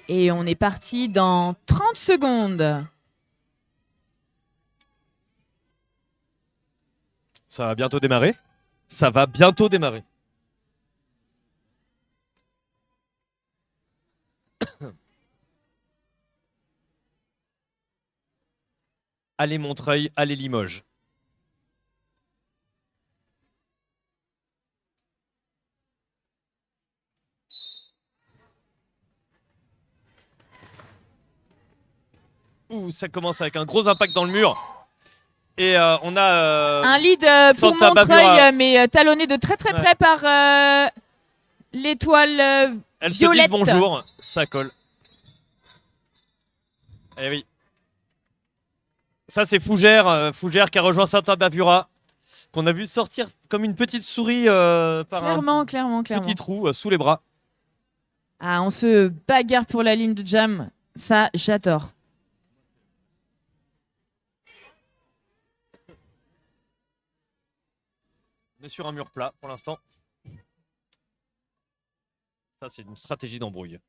Et on est parti dans 30 secondes. Ça va bientôt démarrer. Ça va bientôt démarrer. Allez Montreuil, allez Limoges. Ouh, ça commence avec un gros impact dans le mur. Et on a un lead pour Santa Montreuil, Barbara. mais talonné de très Ouais. près par l'étoile Elle se violette. dit bonjour, ça colle. Eh oui. Ça c'est Fougère, Fougère qui a rejoint Santa Barbara, qu'on a vu sortir comme une petite souris par Clairement. un petit trou sous les bras. Ah, on se bagarre pour la ligne de jam. Ça, j'adore. On est sur un mur plat pour l'instant. Ça c'est une stratégie d'embrouille.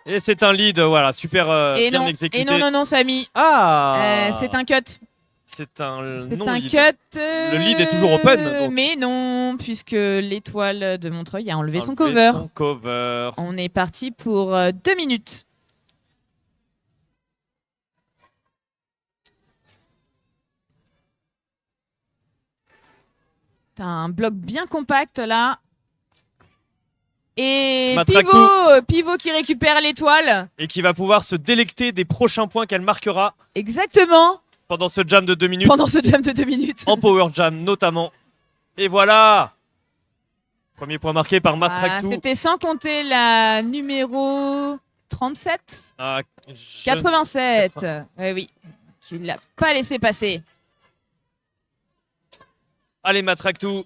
Et c'est un lead, voilà, super et bien non, exécuté. et non, Samy. Ah C'est un cut. C'est un C'est non un lead. cut. Le lead est toujours open, donc. Mais non, puisque l'étoile de Montreuil a enlevé son Enlever cover. son cover. On est parti pour 2 minutes. T'as un bloc bien compact là. Et Pivot qui récupère l'étoile. Et qui va pouvoir se délecter des prochains points qu'elle marquera. Exactement. Pendant ce jam de 2 minutes. Pendant ce jam de 2 minutes. En power jam notamment. Et voilà. Premier point marqué par Matractou. C'était sans compter la numéro 37. 87. Oui. Tu l'as pas laissé passer. Allez Matractou.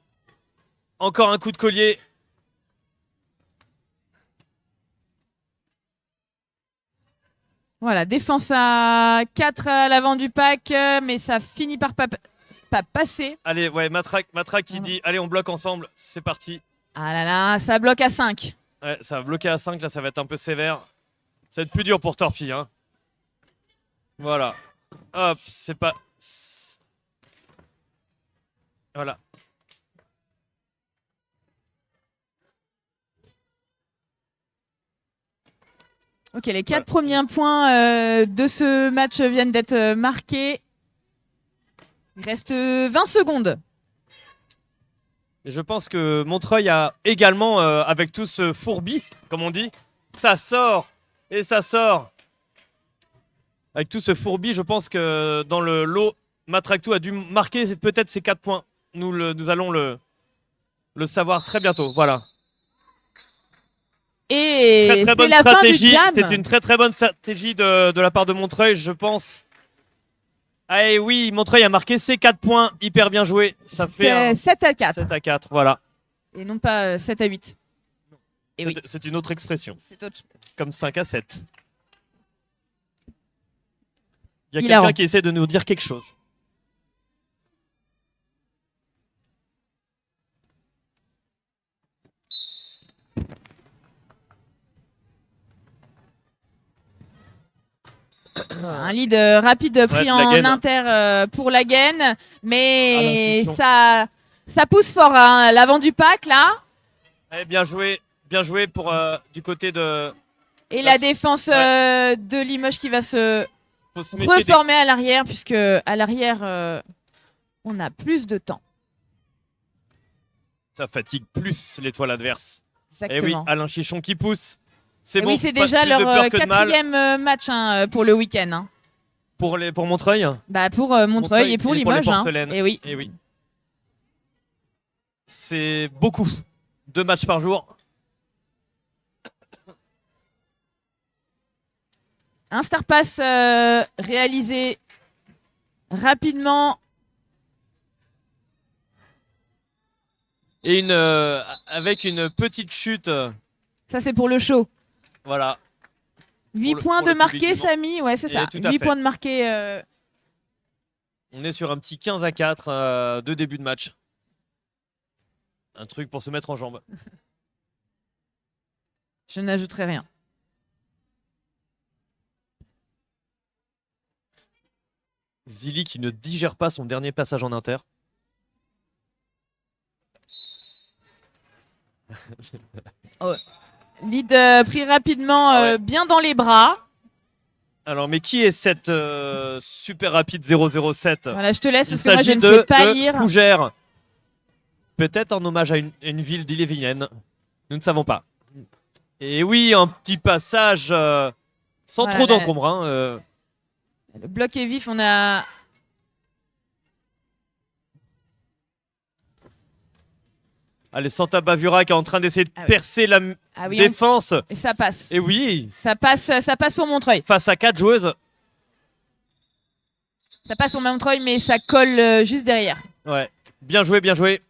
Encore un coup de collier. Voilà, défense à 4 à l'avant du pack, mais ça finit par pas passer. Allez, ouais, Matrac qui dit allez, on bloque ensemble, c'est parti. Ah là là, ça bloque à 5. Ouais, ça va bloquer à 5, là, ça va être un peu sévère. Ça va être plus dur pour Torpille. Hein. Voilà. Hop, c'est pas. Voilà. Ok, les 4 premiers points de ce match viennent d'être marqués. Il reste 20 secondes. Et je pense que Montreuil a également, avec tout ce fourbi, comme on dit, ça sort et ça sort. Avec tout ce fourbi, je pense que dans le lot, Matractou a dû marquer peut-être ses 4 points. Nous allons le savoir très bientôt. Voilà. Et très, très bonne la stratégie. Fin du jam. C'est une très très bonne stratégie de la part de Montreuil, je pense. Ah et oui, Montreuil a marqué ses 4 points, hyper bien joué. Ça fait 7 à 4. 7 à 4, voilà. Et non pas 7 à 8. Et oui. C'est une autre expression. C'est autre... Comme 5 à 7. Il y a quelqu'un qui essaie de nous dire quelque chose. Un lead rapide pris en inter pour la gaine, mais ça pousse fort hein, l'avant du pack là. Eh, bien joué pour du côté de. Et la défense de Limoges qui va se reformer à l'arrière, puisque à l'arrière on a plus de temps. Ça fatigue plus l'étoile adverse. Exactement. Et oui, Alain Chichon qui pousse. C'est bon, oui, c'est déjà leur 4e match hein, pour le week-end. Hein. Pour Montreuil pour Montreuil et pour Limoges. Pour les et oui. Et oui. C'est beaucoup. 2 matchs par jour. Un star pass réalisé rapidement. Et avec une petite chute. Ça, c'est pour le show. Voilà. 8 points de marqué, Samy. Ouais, c'est ça. 8 points de marqué. On est sur un petit 15 à 4 de début de match. Un truc pour se mettre en jambe. Je n'ajouterai rien. Zili qui ne digère pas son dernier passage en inter. Oh. Lead pris rapidement, bien dans les bras. Alors, mais qui est cette super rapide 007? Voilà, je te laisse Il parce que moi je s'agit ne sais pas lire. Fougères. Peut-être en hommage à une ville d'Ille-et-Vilaine. Nous ne savons pas. Et oui, un petit passage sans Voilà, trop d'encombre. Hein, Le bloc est vif, on a... Allez, Santa Bavura qui est en train d'essayer de percer la défense. Et ça passe. Et oui. Ça passe pour Montreuil. Face à 4 joueuses. Ça passe pour Montreuil, mais ça colle juste derrière. Ouais. Bien joué, bien joué.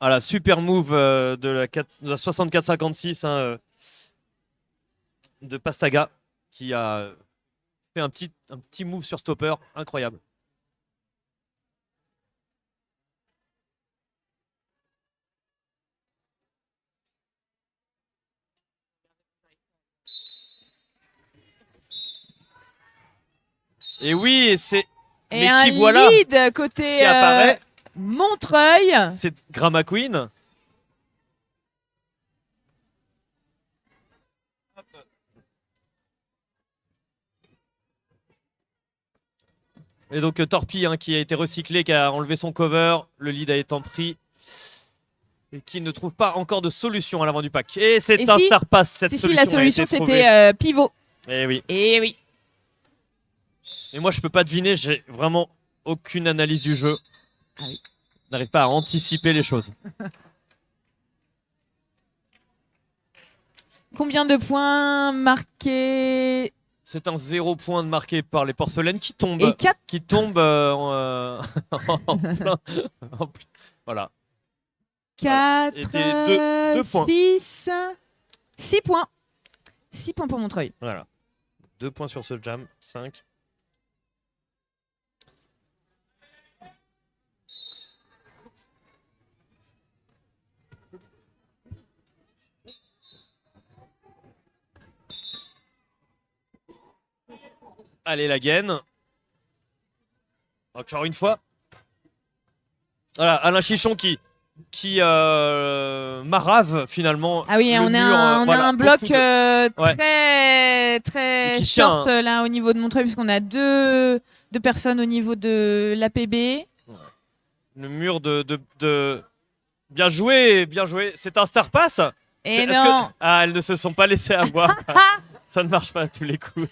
Voilà, super move de la 64-56 hein, de Pastaga qui a fait un petit move sur stopper incroyable. Et oui, c'est et un voilà lead côté qui apparaît. Montreuil. C'est Grandma Queen. Et donc Torpille hein, qui a été recyclé, qui a enlevé son cover, le lead a été pris et qui ne trouve pas encore de solution à l'avant du pack. Et c'est un star pass cette solution. Si, la solution c'était pivot. Et oui. Et oui. Et moi je peux pas deviner, j'ai vraiment aucune analyse du jeu. Ah oui. Je n'arrive pas à anticiper les choses. Combien de points marqués? C'est un 0 point de marqué par les porcelaines qui tombent. Et 4 qui tombent en plein. Voilà. 4, voilà. 2 points. 6 points. 6 points pour Montreuil. Voilà. 2 points sur ce jam. 5. Allez, la gaine. Encore une fois. Voilà, Alain Chichon qui marave finalement. Ah oui, on a un bloc très qui short tient, là au niveau de Montreuil puisqu'on a deux personnes au niveau de l'APB. Le mur de... Bien joué, bien joué. C'est un star pass. Et non. Elles ne se sont pas laissées avoir. Ça ne marche pas à tous les coups.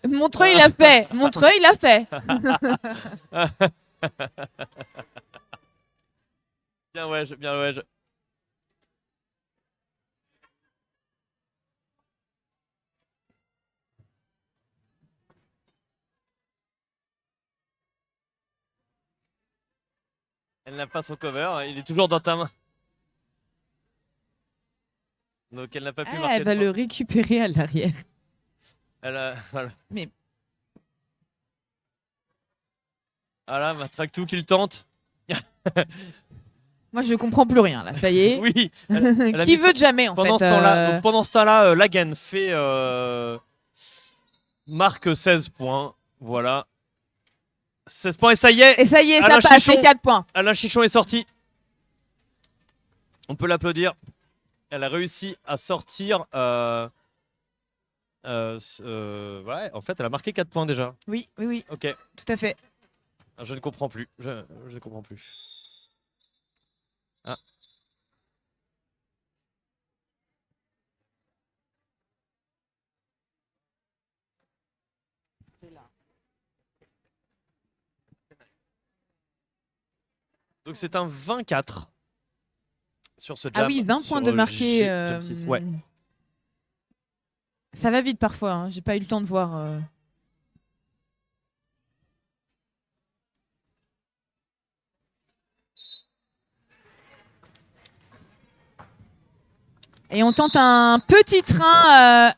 Montreuil l'a fait. Montreuil l'a fait. Bien ouais, bien ouais. Elle n'a pas son cover, il est toujours dans ta main. Donc elle n'a pas pu marquer. Elle va le récupérer à l'arrière. Voilà. Mais... Voilà, Matractou qui le tente. Moi, je comprends plus rien, là, ça y est. Oui. Qui veut de jamais, en pendant fait. Ce temps-là, donc pendant ce temps-là, Lagen fait... marque 16 points. Voilà. 16 points et ça y est. Et ça y est, ça passe, c'est 4 points. Alain Chichon est sorti. On peut l'applaudir. Elle a réussi à sortir... ouais, en fait, elle a marqué 4 points déjà. Oui, oui, oui. Ok. Tout à fait. Je ne comprends plus. Je ne comprends plus. Ah. Donc c'est un 24 sur ce jam. Ah oui, 20 points de marqué. Jam 6. Ouais. Ça va vite parfois, hein. J'ai pas eu le temps de voir. Et on tente un petit train.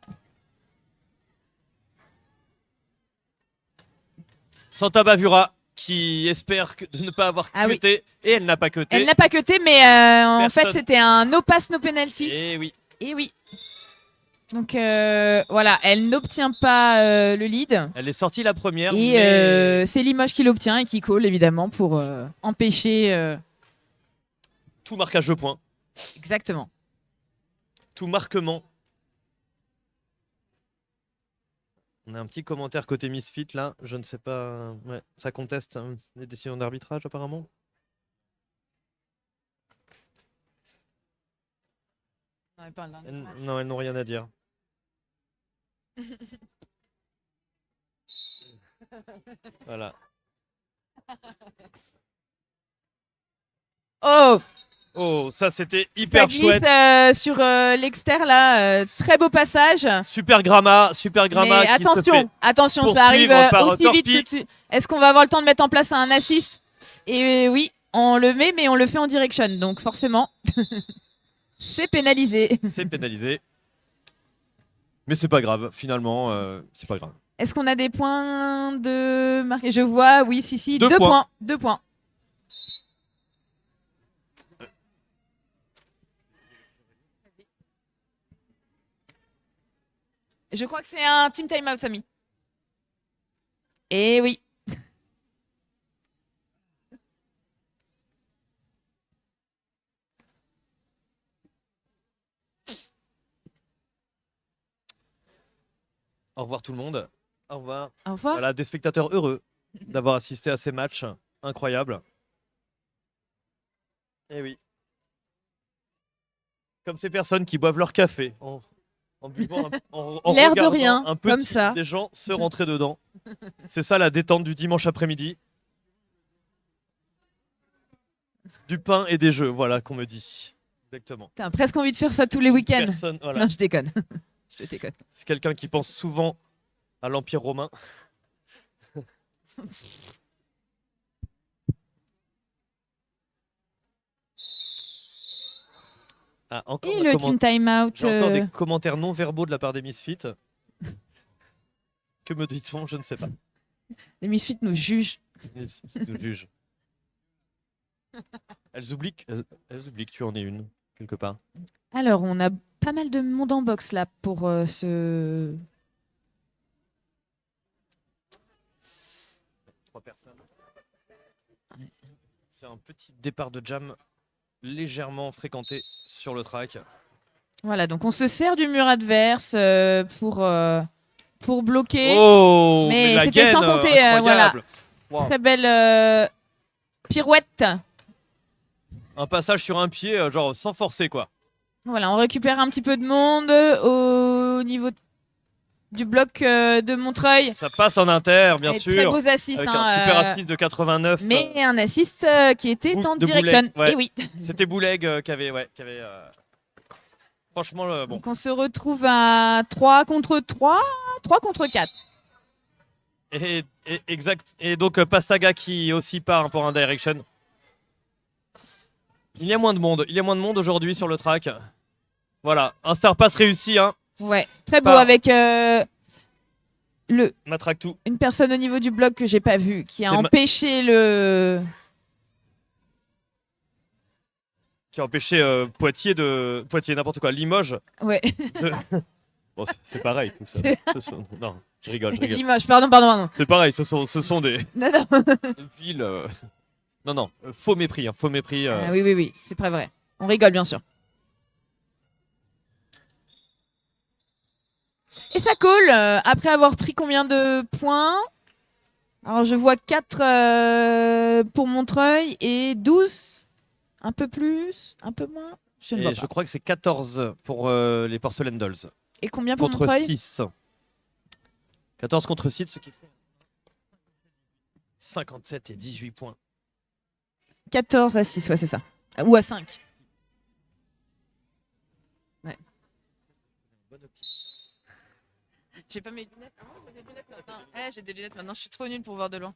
Santa Bavura qui espère de ne pas avoir cuté et elle n'a pas cuté. Elle n'a pas cuté, mais en fait c'était un no pass no penalty. Et oui. Et oui. Donc voilà, elle n'obtient pas le lead. Elle est sortie la première. Et mais... c'est Limoges qui l'obtient et qui call évidemment pour empêcher. Tout marquage de points. Exactement. Tout marquement. On a un petit commentaire côté Misfit là, je ne sais pas. Ouais, ça conteste les décisions d'arbitrage apparemment. Non, elles n'ont rien à dire. Voilà. Oh, ça c'était hyper chouette. Sur l'exter là, très beau passage. Super Gramma. Mais attention, ça arrive aussi vite que tu. Est-ce qu'on va avoir le temps de mettre en place un assist? Et oui, on le met, mais on le fait en direction, donc forcément, c'est pénalisé. C'est pénalisé. Mais c'est pas grave, finalement, c'est pas grave. Est-ce qu'on a des points de marqué? Je vois, oui, si, 2 points. 2 points. Je crois que c'est un team timeout, Samy. Et oui. Au revoir tout le monde. Au revoir. Au revoir. Voilà, des spectateurs heureux d'avoir assisté à ces matchs incroyables. Et oui. Comme ces personnes qui boivent leur café en buvant en l'air de regardant rien, un peu comme ça. des gens se rentrer dedans. C'est ça la détente du dimanche après-midi. Du pain et des jeux, voilà qu'on me dit. Exactement. T'as presque envie de faire ça tous les week-ends. Voilà. Non, je déconne. Je déconne. C'est quelqu'un qui pense souvent à l'Empire romain. Et le team timeout. J'ai encore des commentaires non verbaux de la part des Misfits. Que me dit-on? Je ne sais pas. Les Misfits nous jugent. Les Misfits nous jugent. Elles oublient que tu en es une, quelque part. Alors, on a pas mal de monde en box là pour ce... 3 personnes. C'est un petit départ de jam légèrement fréquenté sur le track. Voilà, donc on se sert du mur adverse pour bloquer. Oh, mais c'était sans compter. Voilà. Wow. Très belle pirouette. Un passage sur un pied, genre sans forcer quoi. Voilà, on récupère un petit peu de monde au niveau du bloc de Montreuil. Ça passe en inter, bien sûr. Très beaux assists. Avec un super assist de 89. Mais un assist qui était en direction. Ouais. Et oui. C'était Bouleg qui avait... Franchement, bon. Donc on se retrouve à 3 contre 3, 3 contre 4. Exact. Et donc Pastaga qui aussi part pour un direction. Il y a moins de monde aujourd'hui sur le track. Voilà, un star pass réussi. Hein. Ouais, très beau avec une personne au niveau du bloc que j'ai pas vu, qui a empêché le... Qui a empêché Poitiers n'importe quoi, Limoges. Ouais. Bon, c'est pareil tout ça. Non, je rigole. Limoges, pardon. C'est pareil, ce sont des non. villes... Non, faux mépris. Oui, c'est pas vrai. On rigole, bien sûr. Et ça colle, après avoir pris combien de points? Alors, je vois 4 pour Montreuil et 12. Un peu plus, un peu moins. Je ne vois pas. Je crois que c'est 14 pour les Porcelain Dolls. Et combien pour Contre Montreuil? 6. 14 contre 6, ce qui fait 57 et 18 points. 14 à 6, ouais, c'est ça. Ou à 5. Ouais. J'ai pas mes lunettes. Ah, j'ai des lunettes maintenant. Ouais, j'ai des lunettes maintenant. Je suis trop nulle pour voir de loin.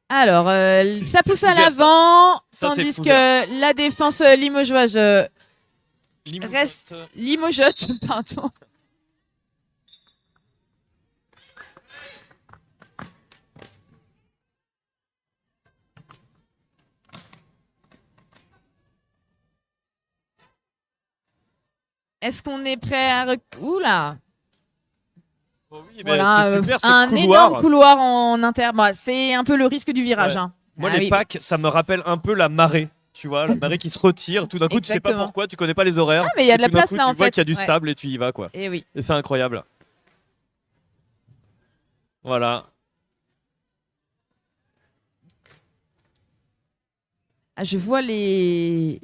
Alors, ça pousse à l'avant, tandis que la défense limogeoise reste limogeote, pardon. Est-ce qu'on est prêt à... Oula. Oh oui, voilà, super, un couloir. énorme couloir en inter. Bah, c'est un peu le risque du virage. Ouais. Hein. Moi, les packs, ça me rappelle un peu la marée. Tu vois, la marée qui se retire. Tout d'un coup, tu sais pas pourquoi, tu connais pas les horaires. Ah, mais il y a de la place coup, là, en fait. Tu vois qu'il y a du sable et tu y vas, quoi. Et oui. Et c'est incroyable. Voilà. Ah, je vois les...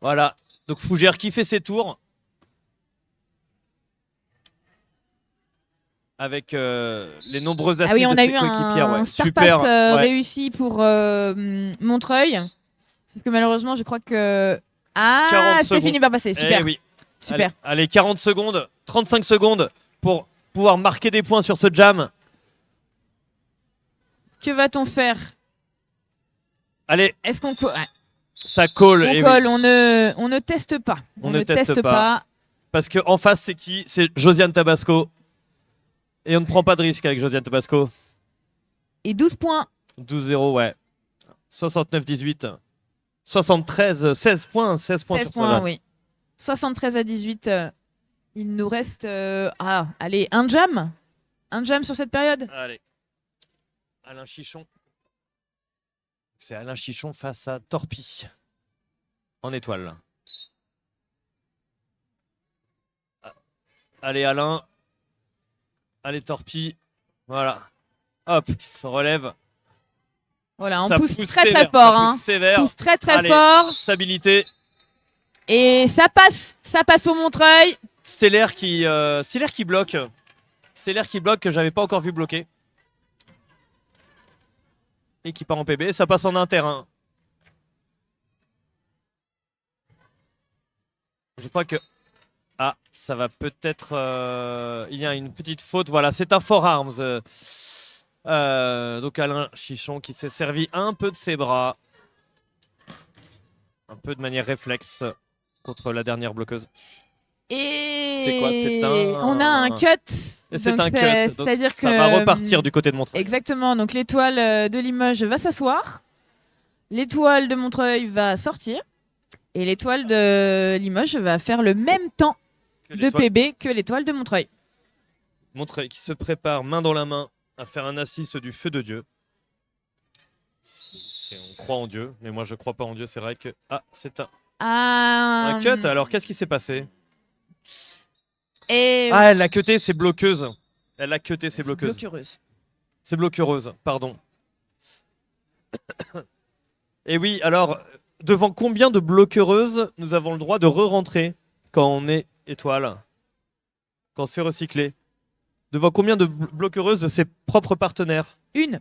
Voilà. Donc Fougère qui fait ses tours. Avec les nombreux assises oui, on de a ses eu coéquipières. un Star Pass réussi pour Montreuil. Sauf que malheureusement, je crois que... Ah, c'est fini par passer. Super. Eh oui. Super. Allez, 40 secondes, 35 secondes pour pouvoir marquer des points sur ce jam. Que va-t-on faire? Allez. Est-ce qu'on... Ça colle. On colle, oui. On ne teste pas. On ne teste pas. Parce qu'en face, c'est qui? C'est Josiane Tabasco. Et on ne prend pas de risque avec Josiane Tabasco. Et 12 points. 12-0, ouais. 69-18. 73, 16 points. 16 points sur points, oui. 73 à 18. Il nous reste... allez, un jam. Un jam sur cette période. Allez. Alain Chichon. C'est Alain Chichon face à Torpy. En étoile. Allez, Alain. Allez, Torpy. Voilà. Hop, qui se relève. Voilà, on pousse très très fort. Hein. Pousse très très fort. Stabilité. Et ça passe pour Montreuil. Stellaire qui bloque. Stellaire qui bloque que j'avais pas encore vu bloquer. Et qui part en PB. Ça passe en inter. Hein. Je crois que... Ah, ça va peut-être... Il y a une petite faute. Voilà, c'est un forearms. Donc Alain Chichon qui s'est servi un peu de ses bras. Un peu de manière réflexe contre la dernière bloqueuse. Et c'est quoi? C'est un... On a un cut. C'est un cut. Donc c'est-à-dire que ça va repartir du côté de Montreuil. Exactement. Donc l'étoile de Limoges va s'asseoir. L'étoile de Montreuil va sortir. Et l'étoile de Limoges va faire le même temps de PB que l'étoile de Montreuil. Montreuil qui se prépare main dans la main à faire un assist du feu de Dieu. Si on croit en Dieu, mais moi je crois pas en Dieu, c'est vrai que... Ah, c'est un cut, alors qu'est-ce qui s'est passé? Ah, elle a cuté ses bloqueuses. Elle a cuté ses bloqueuses. C'est bloqueureuse, pardon. Et oui, alors, devant combien de bloqueureuses nous avons le droit de re-rentrer quand on est étoile? Quand on se fait recycler? Devant combien de bloqueureuses de ses propres partenaires? Une.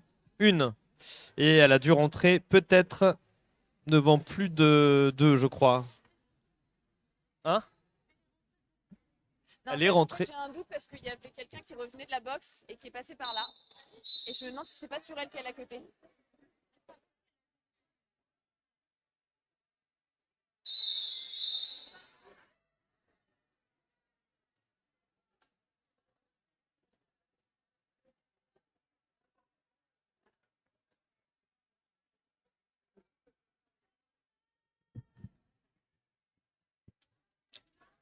Et elle a dû rentrer peut-être devant plus de 2, je crois. Hein? Non, elle est rentrée. J'ai un doute parce qu'il y avait quelqu'un qui revenait de la boxe et qui est passé par là. Et je me demande si c'est pas sur elle qu'elle a coté.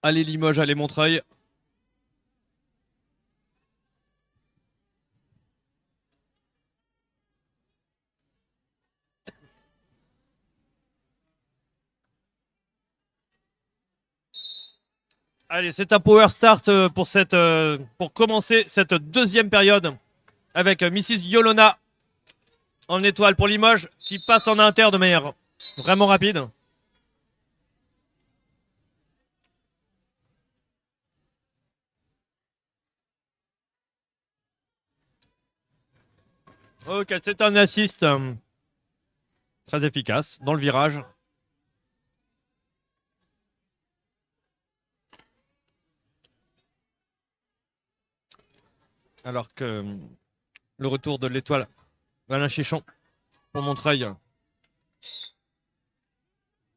Allez Limoges, allez Montreuil. Allez, c'est un power start pour commencer cette deuxième période avec Mrs. Yolona en étoile pour Limoges qui passe en inter de manière vraiment rapide. Ok, c'est un assist très efficace dans le virage. Alors que le retour de l'étoile Alain Chichon pour Montreuil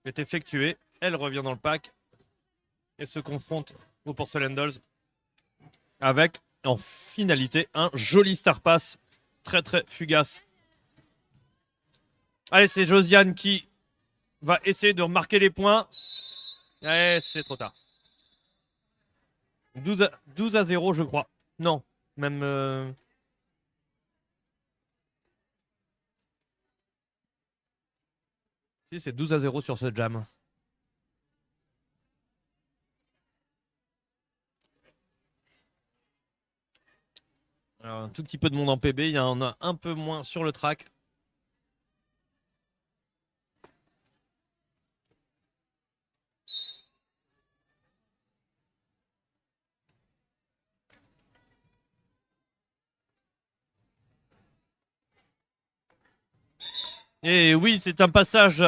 est effectué. Elle revient dans le pack et se confronte aux Porcelain Dolls avec en finalité un joli star pass très très fugace Allez, c'est Josiane qui va essayer de remarquer les points. Ouais, c'est trop tard. 12 à 0, je crois. Non, même... Si, c'est 12 à 0 sur ce jam. Alors, un tout petit peu de monde en PB, il y en a un peu moins sur le track. Et oui, c'est un passage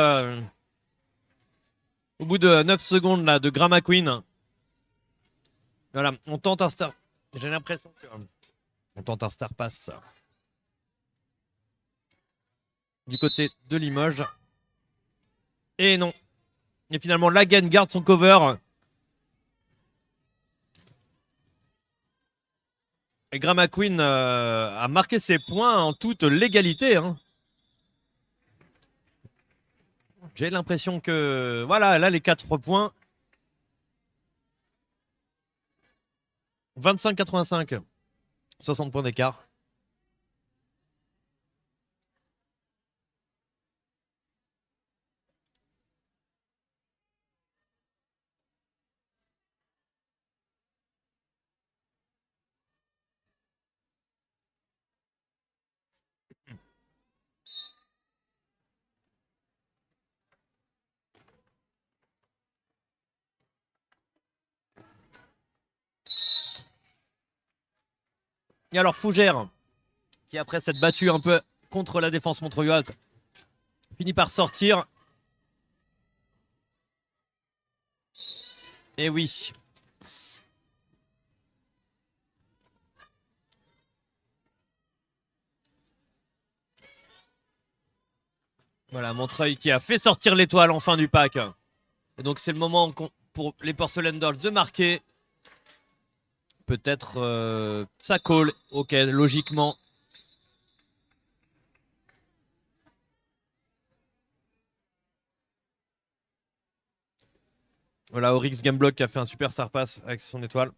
au bout de 9 secondes là, de Grama Queen. Voilà, on tente un star. J'ai l'impression que on tente un star pass du côté de Limoges. Et non. Et finalement, Lagan garde son cover. Et Grama Queen a marqué ses points en toute légalité. Hein. J'ai l'impression que... Voilà, là, les 4 points. 25-85. 60 points d'écart. Et alors Fougère, qui après s'être battu un peu contre la défense montreuilloise, finit par sortir. Et oui. Voilà, Montreuil qui a fait sortir l'étoile en fin du pack. Et donc c'est le moment pour les Porcelain Dolls de marquer. Peut-être ça call. Ok, logiquement. Voilà, Oryx Gameblock qui a fait un super star pass avec son étoile.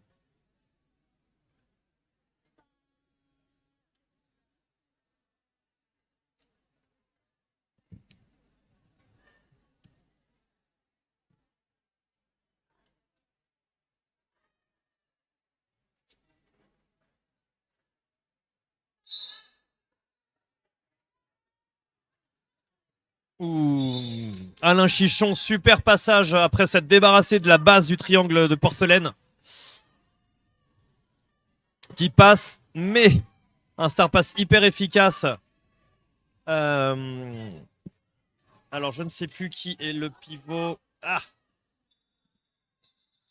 Ouh. Alain Chichon, super passage après s'être débarrassé de la base du triangle de porcelaine. Qui passe, mais un star pass hyper efficace. Alors je ne sais plus qui est le pivot. Ah,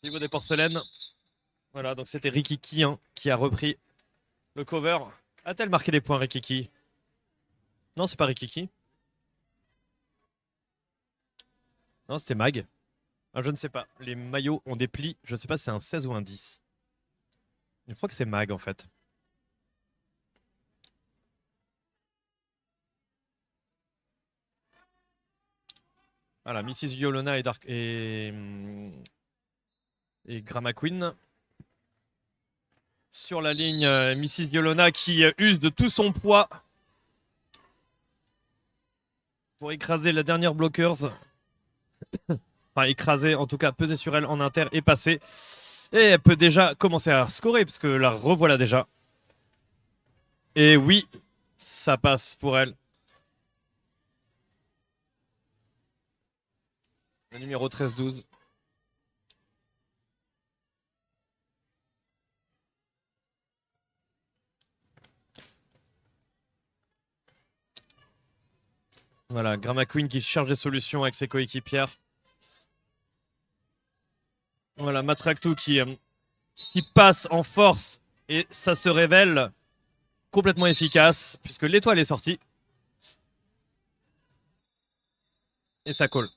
pivot des porcelaines. Voilà, donc c'était Rikiki hein, qui a repris le cover. A-t-elle marqué des points, Rikiki? Non, c'est pas Rikiki. Non, c'était Mag. Ah, je ne sais pas. Les maillots ont des plis. Je ne sais pas si c'est un 16 ou un 10. Je crois que c'est Mag en fait. Voilà, Mrs. Violona et Dark et Grama Queen. Sur la ligne, Mrs. Violona qui use de tout son poids pour écraser la dernière blockers. Enfin, écraser, en tout cas, peser sur elle en inter et passer. Et elle peut déjà commencer à scorer, parce que la revoilà déjà. Et oui, ça passe pour elle. Le numéro 13-12. Voilà, Grama Queen qui cherche des solutions avec ses coéquipières. Voilà, Matraktu qui passe en force et ça se révèle complètement efficace puisque l'étoile est sortie. Et ça colle.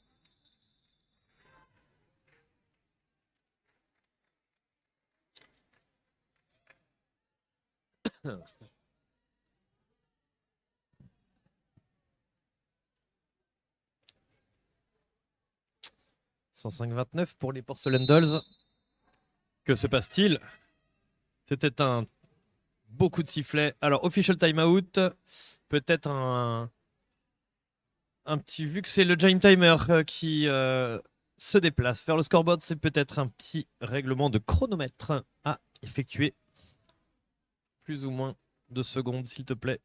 105-29 pour les Porcelain Dolls. Que se passe-t-il? C'était beaucoup de sifflets. Alors, official timeout. Peut-être un petit... Vu que c'est le Giant Timer qui se déplace vers le scoreboard, c'est peut-être un petit règlement de chronomètre à effectuer. Plus ou moins 2 secondes, s'il te plaît.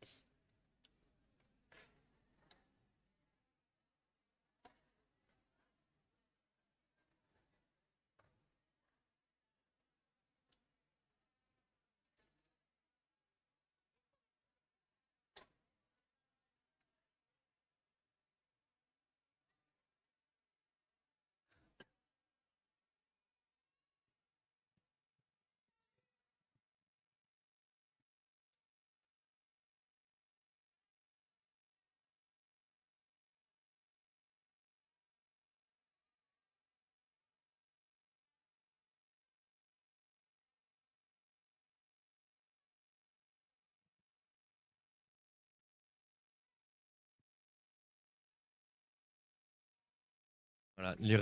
Voilà, les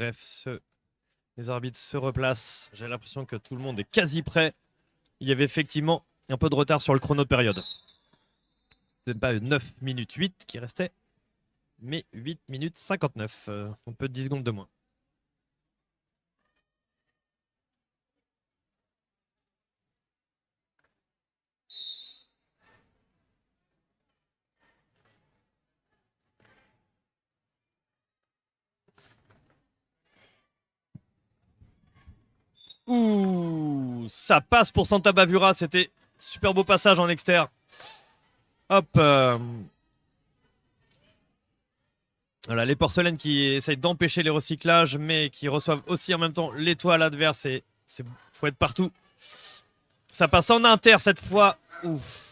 arbitres se replacent. J'ai l'impression que tout le monde est quasi prêt. Il y avait effectivement un peu de retard sur le chrono de période. Ce n'est pas 9 minutes 8 qui restait, mais 8 minutes 59. Un peu de 10 secondes de moins. Ouh, ça passe pour Santa Bavura. C'était super beau passage en externe. Hop. Voilà, les porcelaines qui essayent d'empêcher les recyclages, mais qui reçoivent aussi en même temps l'étoile adverse. Et faut être partout. Ça passe en inter cette fois. Ouf.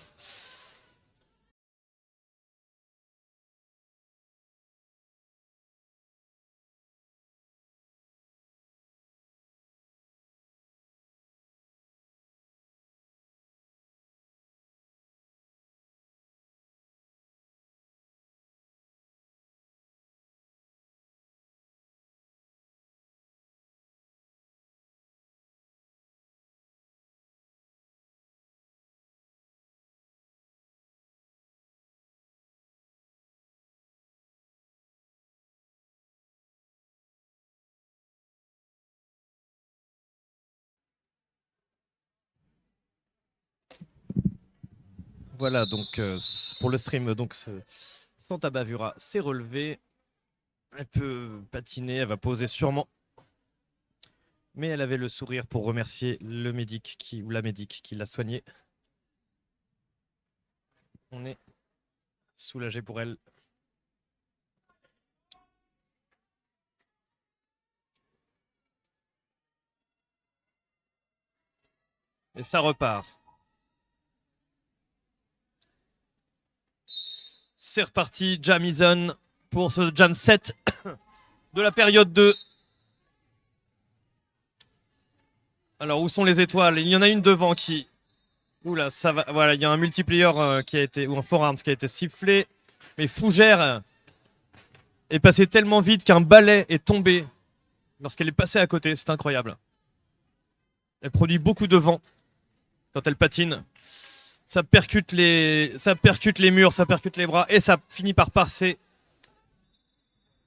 Voilà, donc pour le stream, donc Santa Bavura s'est relevée. Elle peut patiner, elle va poser sûrement. Mais elle avait le sourire pour remercier le médic ou la médic qui l'a soignée. On est soulagé pour elle. Et ça repart. C'est reparti, Jamison pour ce Jam 7 de la période 2. Alors, où sont les étoiles? Il y en a une devant qui... Oula, ça va... Voilà, il y a un multiplayer qui a été... Ou un forearms qui a été sifflé. Mais Fougère est passé tellement vite qu'un balai est tombé lorsqu'elle est passée à côté. C'est incroyable. Elle produit beaucoup de vent quand elle patine. Ça percute les murs, ça percute les bras et ça finit par passer.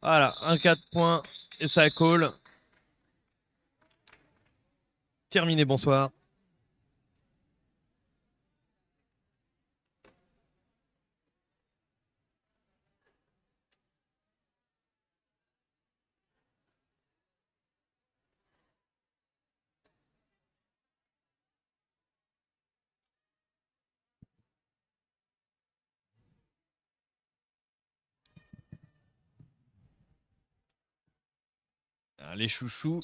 Voilà, un 4 points et ça colle. Terminé, bonsoir. Allez, chouchou.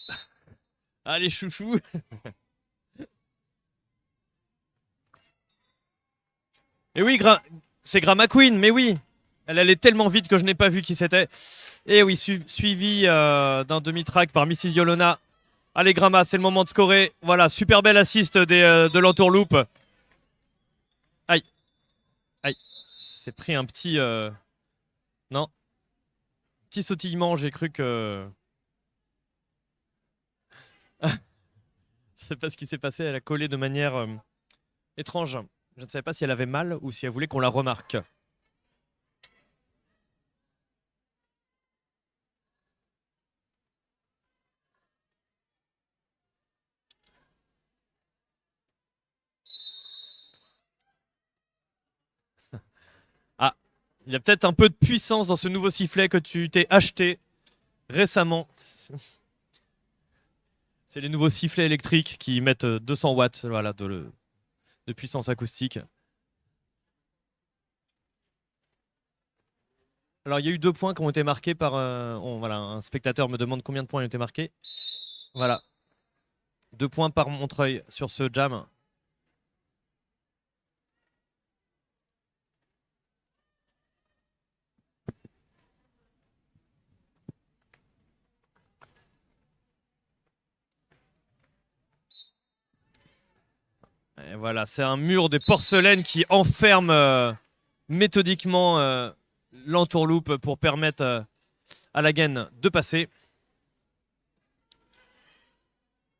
Allez, chouchou. Et oui, c'est Grama Queen, mais oui. Elle allait tellement vite que je n'ai pas vu qui c'était. Et oui, suivi d'un demi-track par Mrs. Yolona. Allez, Grama, c'est le moment de scorer. Voilà, super belle assist de l'entourloupe. Aïe. Aïe. C'est pris un petit... Non. Petit sautillement, j'ai cru que... Je sais pas ce qui s'est passé, elle a collé de manière étrange. Je ne savais pas si elle avait mal ou si elle voulait qu'on la remarque. Ah, il y a peut-être un peu de puissance dans ce nouveau sifflet que tu t'es acheté récemment. C'est les nouveaux sifflets électriques qui mettent 200 watts voilà, de puissance acoustique. Alors il y a eu 2 points qui ont été marqués par... voilà, un spectateur me demande combien de points ont été marqués. Voilà. 2 points par Montreuil sur ce jam. Et voilà, c'est un mur de porcelaine qui enferme méthodiquement l'entourloupe pour permettre à la gaine de passer.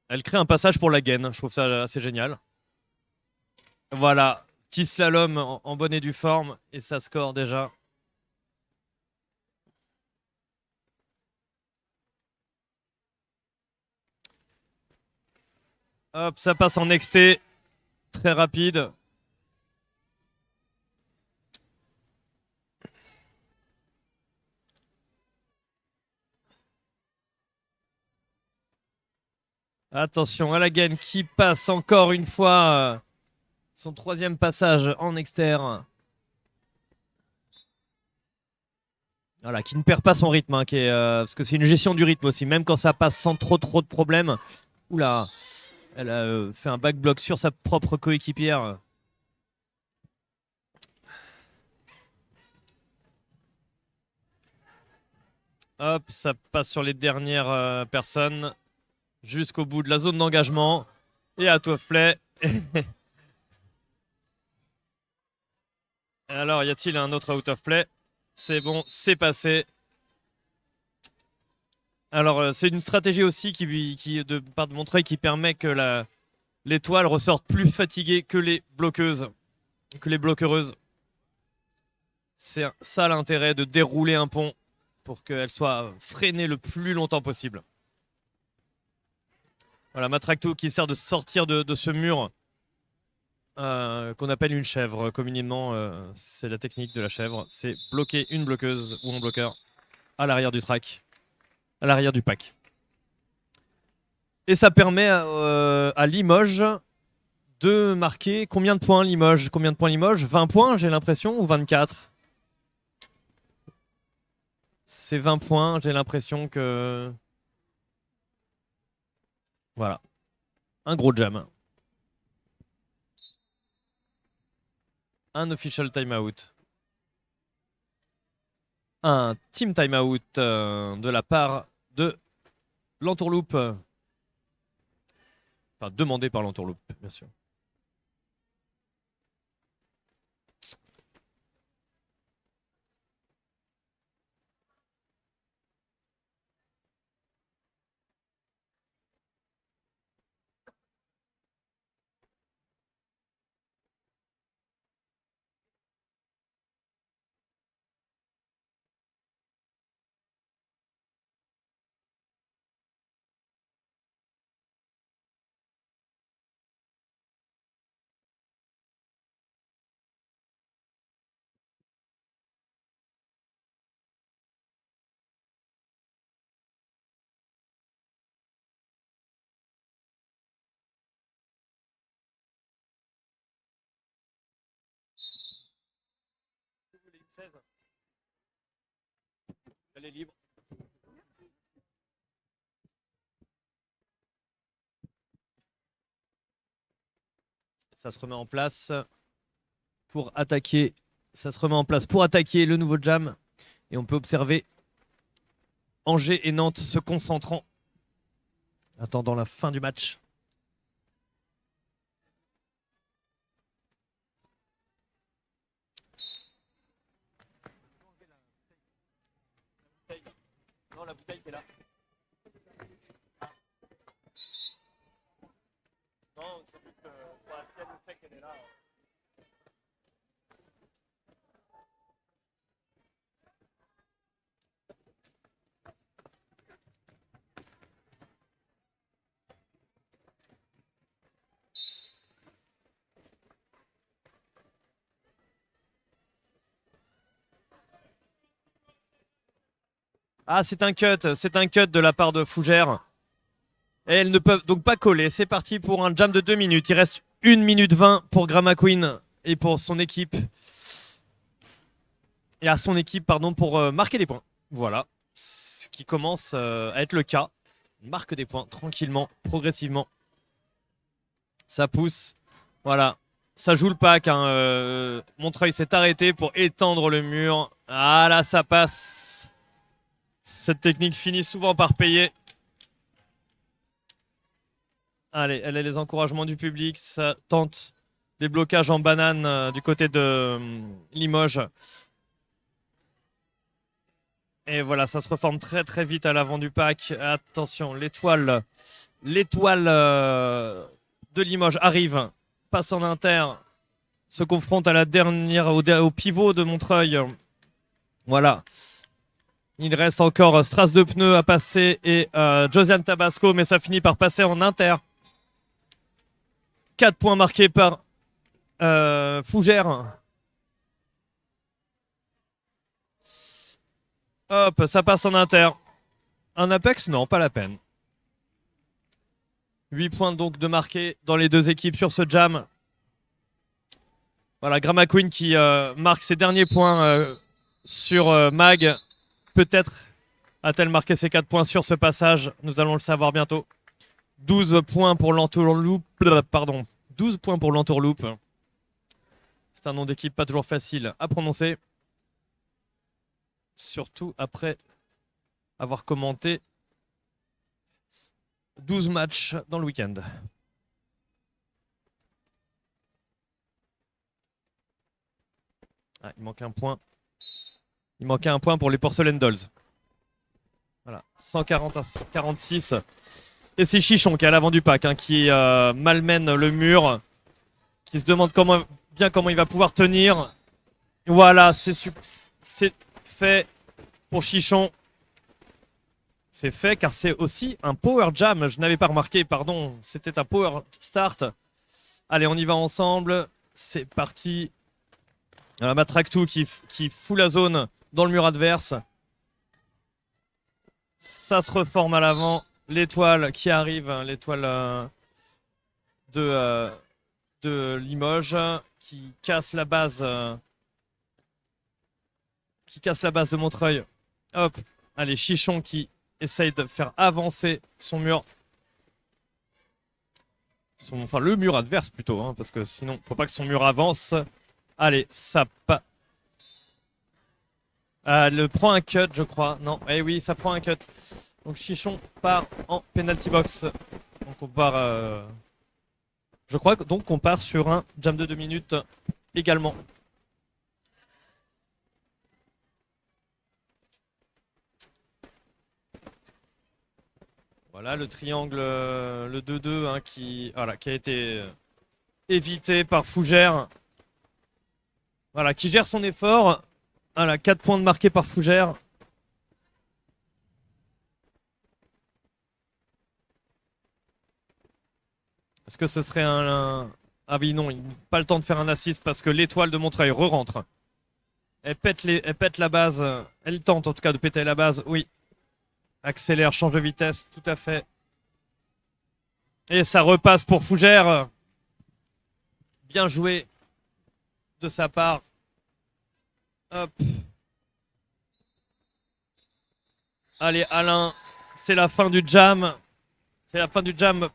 Elle crée un passage pour la gaine, je trouve ça assez génial. Voilà, petit slalom en bonne et due forme et ça score déjà. Hop, ça passe en XT, très rapide. Attention à la gaine qui passe encore une fois son 3e passage en externe. Voilà, qui ne perd pas son rythme, hein, parce que c'est une gestion du rythme aussi, même quand ça passe sans trop de problèmes. Oula, elle a fait un back block sur sa propre coéquipière. Hop, ça passe sur les dernières personnes jusqu'au bout de la zone d'engagement et out of play. Alors, y a-t-il un autre out of play? C'est bon, c'est passé. Alors, c'est une stratégie aussi de part de Montreuil qui permet que l'étoile ressorte plus fatiguée que les bloqueuses, que les bloquereuses. C'est ça l'intérêt de dérouler un pont pour qu'elle soit freinée le plus longtemps possible. Voilà, Matracto qui sert de sortir de ce mur qu'on appelle une chèvre. Communément, c'est la technique de la chèvre. C'est bloquer une bloqueuse ou un bloqueur à l'arrière du track, à l'arrière du pack. Et ça permet à Limoges de marquer combien de points Limoges? 20 points, j'ai l'impression, ou 24? C'est 20 points, j'ai l'impression que... Voilà. Un gros jam. Un official timeout. Un team timeout de la part de l'entourloupe. Enfin, demandé par l'entourloupe, bien sûr. Elle est libre. Ça se remet en place pour attaquer. Ça se remet en place pour attaquer le nouveau jam. Et on peut observer Angers et Nantes se concentrant, attendant la fin du match. Non, la bouteille qui est là. Ah, c'est un cut de la part de Fougère. Et elles ne peuvent donc pas coller. C'est parti pour un jam de 2 minutes. Il reste 1 minute 20 pour Gramma Queen et pour son équipe. Et à son équipe, pardon, pour marquer des points. Voilà. Ce qui commence à être le cas. Marque des points tranquillement, progressivement. Ça pousse. Voilà. Ça joue le pack. Hein. Montreuil s'est arrêté pour étendre le mur. Ah là, ça passe. Cette technique finit souvent par payer. Allez, elle a les encouragements du public. Ça tente des blocages en banane du côté de Limoges. Et voilà, ça se reforme très très vite à l'avant du pack. Attention, l'étoile de Limoges arrive, passe en inter, se confronte à la dernière, au pivot de Montreuil. Voilà. Il reste encore Strass de pneus à passer et Josiane Tabasco, mais ça finit par passer en inter. 4 points marqués par Fougère. Hop, ça passe en inter. Un apex? Non, pas la peine. 8 points donc de marqués dans les deux équipes sur ce jam. Voilà, Gramma Queen qui marque ses derniers points sur Mag. Peut-être a-t-elle marqué ses 4 points sur ce passage. Nous allons le savoir bientôt. 12 points pour l'entourloupe. Pardon. 12 points pour l'entourloupe. C'est un nom d'équipe pas toujours facile à prononcer. Surtout après avoir commenté 12 matchs dans le week-end. Ah, il manque un point. Il manquait un point pour les Porcelain Dolls. Voilà, 140 à 46. Et c'est Chichon qui est à l'avant du pack, hein, qui malmène le mur, qui se demande comment il va pouvoir tenir. Voilà, c'est fait pour Chichon. C'est fait car c'est aussi un power jam. Je n'avais pas remarqué, pardon. C'était un power start. Allez, on y va ensemble. C'est parti. Matractou qui fout la zone dans le mur adverse. Ça se reforme à l'avant. L'étoile qui arrive, l'étoile de Limoges qui casse la base. Qui casse la base de Montreuil. Hop. Allez, Chichon qui essaye de faire avancer son mur. Enfin, le mur adverse plutôt, hein, parce que sinon, faut pas que son mur avance. Allez, ça pas. Elle prend un cut, je crois. Non, eh oui, ça prend un cut. Donc Chichon part en penalty box. Donc on part. Je crois donc qu'on part sur un jam de 2 minutes également. Voilà le triangle, le 2-2 hein, qui a été évité par Fougère. Voilà, qui gère son effort. Voilà, 4 points de marqués par Fougère. Est-ce que ce serait un... Ah oui, non, il n'a pas le temps de faire un assist parce que l'étoile de Montreuil re-rentre. Elle pète la base. Elle tente en tout cas de péter la base, oui. Accélère, change de vitesse, tout à fait. Et ça repasse pour Fougère. Bien joué de sa part. Hop. Allez, Alain, c'est la fin du jam. C'est la fin du jam.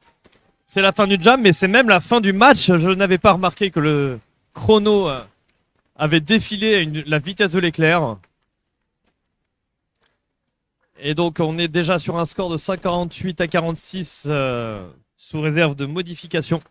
C'est la fin du jam, mais c'est même la fin du match. Je n'avais pas remarqué que le chrono avait défilé à la vitesse de l'éclair. Et donc on est déjà sur un score de 58 à 46 sous réserve de modification.